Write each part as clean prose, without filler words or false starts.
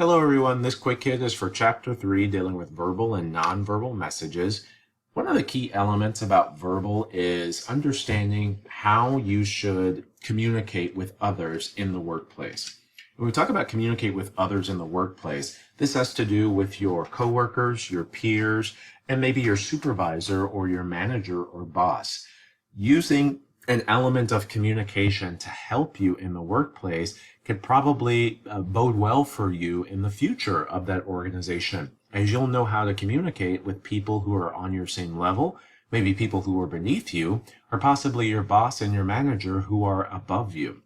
Hello everyone, this quick hit is for Chapter 3 dealing with verbal and nonverbal messages. One of the key elements about verbal is understanding how you should communicate with others in the workplace. When we talk about communicate with others in the workplace, this has to do with your coworkers, your peers, and maybe your supervisor or your manager or boss. Using an element of communication to help you in the workplace could probably bode well for you in the future of that organization, as you'll know how to communicate with people who are on your same level, maybe people who are beneath you, or possibly your boss and your manager who are above you.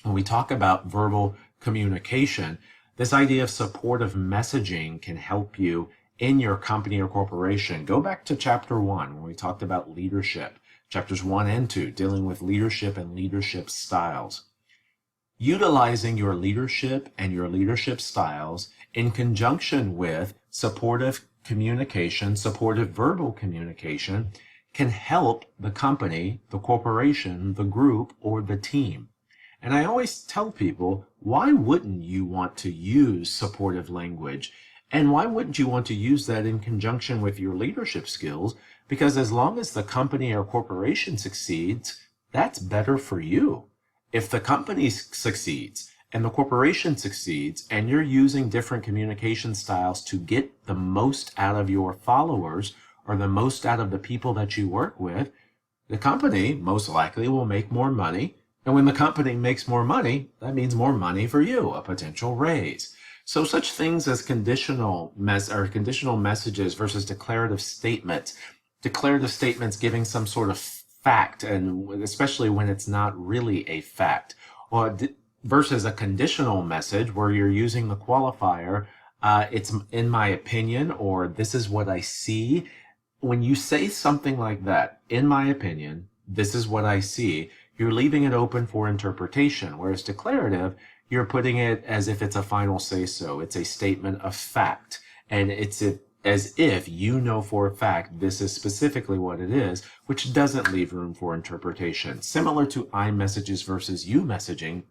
When we talk about verbal communication, this idea of supportive messaging can help you in your company or corporation. Go back to Chapter 1 when we talked about leadership. Chapters 1 and 2, dealing with leadership and leadership styles. Utilizing your leadership and your leadership styles in conjunction with supportive communication, supportive verbal communication, can help the company, the corporation, the group, or the team. And I always tell people, why wouldn't you want to use supportive language? And why wouldn't you want to use that in conjunction with your leadership skills? Because as long as the company or corporation succeeds, that's better for you. If the company succeeds and the corporation succeeds and you're using different communication styles to get the most out of your followers or the most out of the people that you work with, the company most likely will make more money. And when the company makes more money, that means more money for you, a potential raise. So such things as conditional messages versus declarative statements. Declarative statements giving some sort of fact, and especially when it's not really a fact, or versus a conditional message where you're using the qualifier, it's in my opinion, or this is what I see. When you say something like that, in my opinion, this is what I see, you're leaving it open for interpretation, whereas declarative, you're putting it as if it's a final say-so. It's a statement of fact, and it's as if you know for a fact this is specifically what it is, which doesn't leave room for interpretation. Similar to I messages versus you messaging,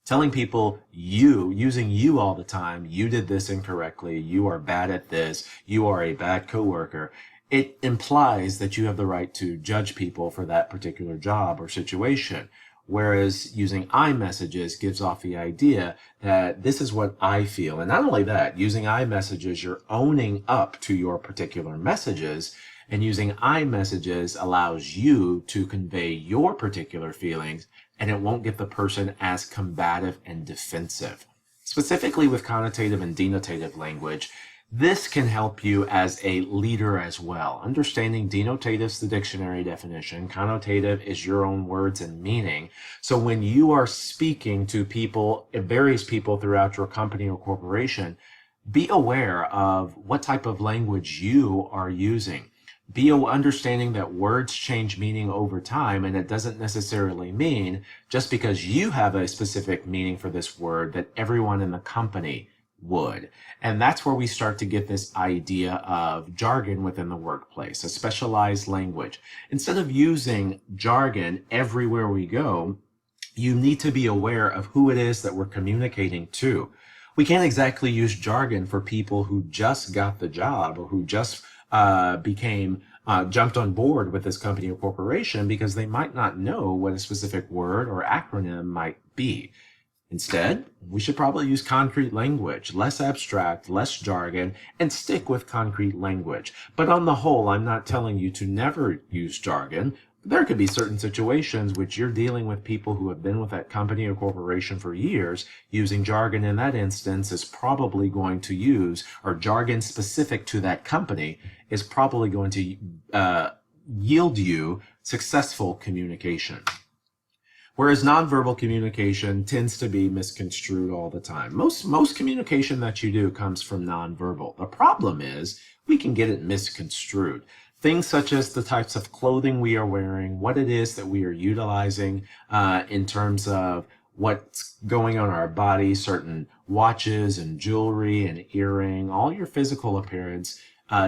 telling people using you all the time, you did this incorrectly, you are bad at this, you are a bad coworker. It implies that you have the right to judge people for that particular job or situation. Whereas using I messages gives off the idea that this is what I feel. And not only that, using I messages, you're owning up to your particular messages, and using I messages allows you to convey your particular feelings, and it won't get the person as combative and defensive. Specifically with connotative and denotative language, this can help you as a leader as well. Understanding denotative's the dictionary definition. Connotative is your own words and meaning. So when you are speaking to people, various people throughout your company or corporation, be aware of what type of language you are using. Be understanding that words change meaning over time, and it doesn't necessarily mean just because you have a specific meaning for this word that everyone in the company would. And that's where we start to get this idea of jargon within the workplace, a specialized language. Instead of using jargon everywhere we go, you need to be aware of who it is that we're communicating to. We can't exactly use jargon for people who just got the job or who just jumped on board with this company or corporation, because they might not know what a specific word or acronym might be. Instead, we should probably use concrete language, less abstract, less jargon, and stick with concrete language. But on the whole, I'm not telling you to never use jargon. There could be certain situations which you're dealing with people who have been with that company or corporation for years. Using jargon in that instance is probably going to use, or jargon specific to that company is probably going to yield you successful communication. Whereas nonverbal communication tends to be misconstrued all the time. Most communication that you do comes from nonverbal. The problem is we can get it misconstrued. Things such as the types of clothing we are wearing, what it is that we are utilizing in terms of what's going on our body, certain watches and jewelry and earring, all your physical appearance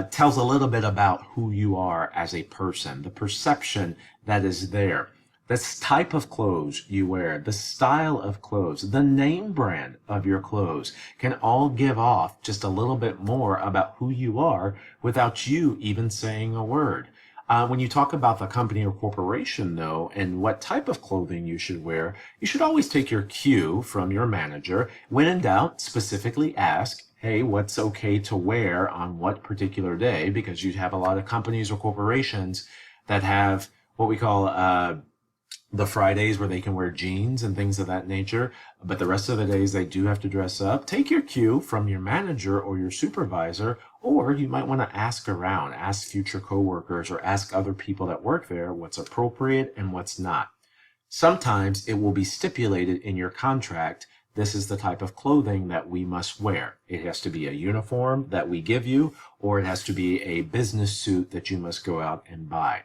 tells a little bit about who you are as a person, the perception that is there. the type of clothes you wear, the style of clothes, the name brand of your clothes can all give off just a little bit more about who you are without you even saying a word. When you talk about the company or corporation, though, and what type of clothing you should wear, you should always take your cue from your manager. When in doubt, specifically ask, hey, what's okay to wear on what particular day? Because you have a lot of companies or corporations that have what we call the Fridays where they can wear jeans and things of that nature, but the rest of the days they do have to dress up. Take your cue from your manager or your supervisor, or you might want to ask around, ask future coworkers or ask other people that work there what's appropriate and what's not. Sometimes it will be stipulated in your contract, this is the type of clothing that we must wear. It has to be a uniform that we give you, or it has to be a business suit that you must go out and buy.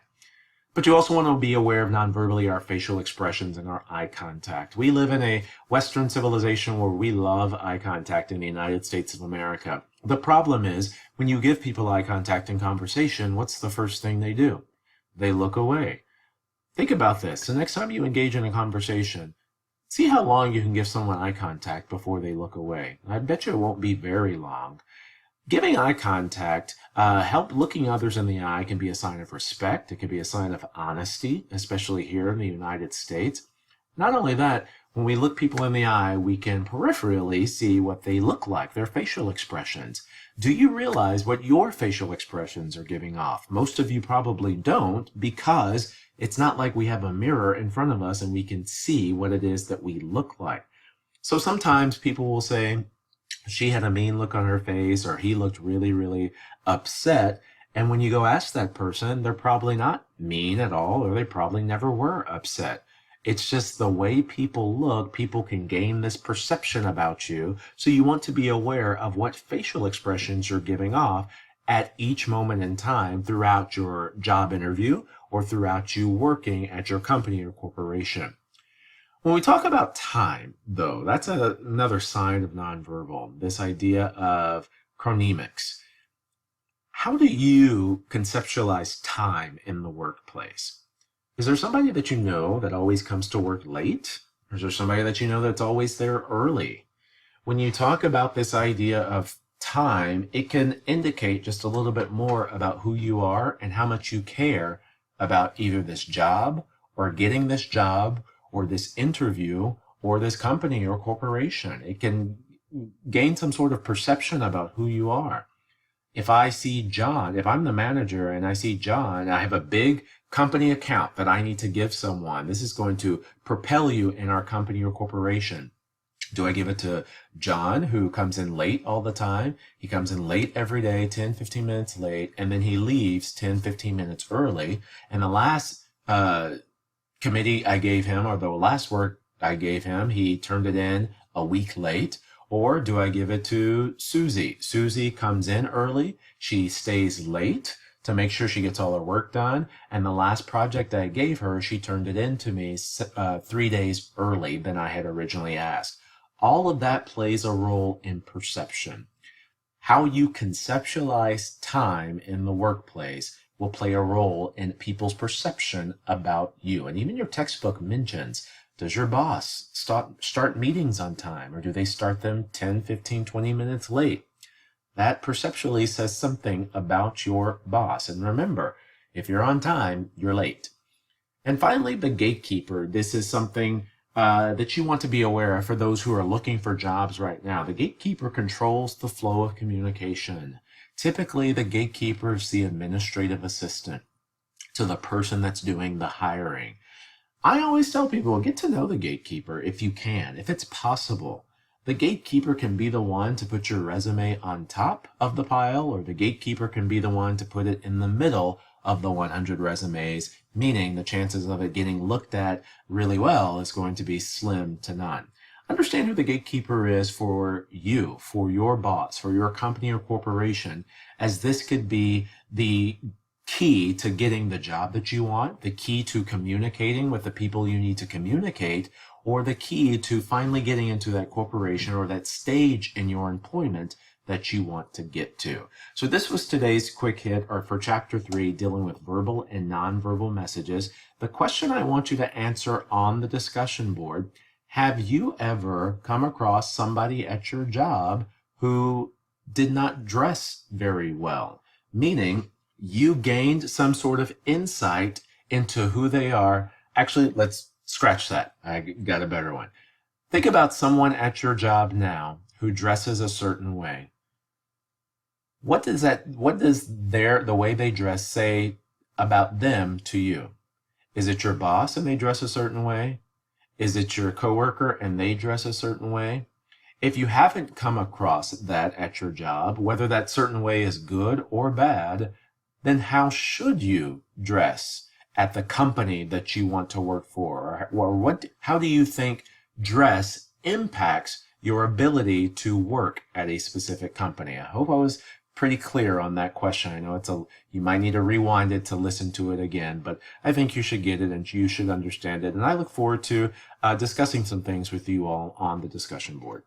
But you also want to be aware of non-verbally our facial expressions and our eye contact. We live in a Western civilization where we love eye contact in the United States of America. The problem is when you give people eye contact in conversation, what's the first thing they do? They look away. Think about this. The next time you engage in a conversation, see how long you can give someone eye contact before they look away. I bet you it won't be very long. Giving eye contact, looking others in the eye can be a sign of respect. It can be a sign of honesty, especially here in the United States. Not only that, when we look people in the eye, we can peripherally see what they look like, their facial expressions. Do you realize what your facial expressions are giving off? Most of you probably don't, because it's not like we have a mirror in front of us and we can see what it is that we look like. So sometimes people will say, she had a mean look on her face, or he looked really, really upset. And when you go ask that person, they're probably not mean at all, or they probably never were upset. It's just the way people look, people can gain this perception about you. So you want to be aware of what facial expressions you're giving off at each moment in time throughout your job interview or throughout you working at your company or corporation. When we talk about time, though, that's another sign of nonverbal, this idea of chronemics. How do you conceptualize time in the workplace? Is there somebody that you know that always comes to work late? Or is there somebody that you know that's always there early? When you talk about this idea of time, it can indicate just a little bit more about who you are and how much you care about either this job or getting this job or this interview or this company or corporation. It can gain some sort of perception about who you are. If I see John, if I'm the manager and I see John, I have a big company account that I need to give someone. This is going to propel you in our company or corporation. Do I give it to John, who comes in late all the time? He comes in late every day, 10, 15 minutes late, and then he leaves 10, 15 minutes early. And the last committee I gave him, or the last work I gave him, he turned it in a week late. Or do I give it to Susie? Susie comes in early, she stays late to make sure she gets all her work done, and the last project I gave her, she turned it in to me 3 days early than I had originally asked. All of that plays a role in perception. How you conceptualize time in the workplace will play a role in people's perception about you. And even your textbook mentions, does your boss start meetings on time, or do they start them 10, 15, 20 minutes late? That perceptually says something about your boss. And remember, if you're on time, you're late. And finally, the gatekeeper. This is something that you want to be aware of for those who are looking for jobs right now. The gatekeeper controls the flow of communication. Typically, the gatekeeper is the administrative assistant to the person that's doing the hiring. I always tell people, get to know the gatekeeper if you can, if it's possible. The gatekeeper can be the one to put your resume on top of the pile, or the gatekeeper can be the one to put it in the middle of the 100 resumes, meaning the chances of it getting looked at really well is going to be slim to none. Understand who the gatekeeper is for you, for your boss, for your company or corporation, as this could be the key to getting the job that you want, the key to communicating with the people you need to communicate, or the key to finally getting into that corporation or that stage in your employment that you want to get to. So this was today's quick hit, or for chapter 3, dealing with verbal and nonverbal messages. The question I want you to answer on the discussion board: have you ever come across somebody at your job who did not dress very well? Meaning, you gained some sort of insight into who they are. Actually, let's scratch that. I got a better one. Think about someone at your job now who dresses a certain way. What does the way they dress say about them to you? Is it your boss and they dress a certain way? Is it your coworker and they dress a certain way? If you haven't come across that at your job, whether that certain way is good or bad, then how should you dress at the company that you want to work for? Or how do you think dress impacts your ability to work at a specific company? I hope I was pretty clear on that question. I know you might need to rewind it to listen to it again, but I think you should get it and you should understand it. And I look forward to discussing some things with you all on the discussion board.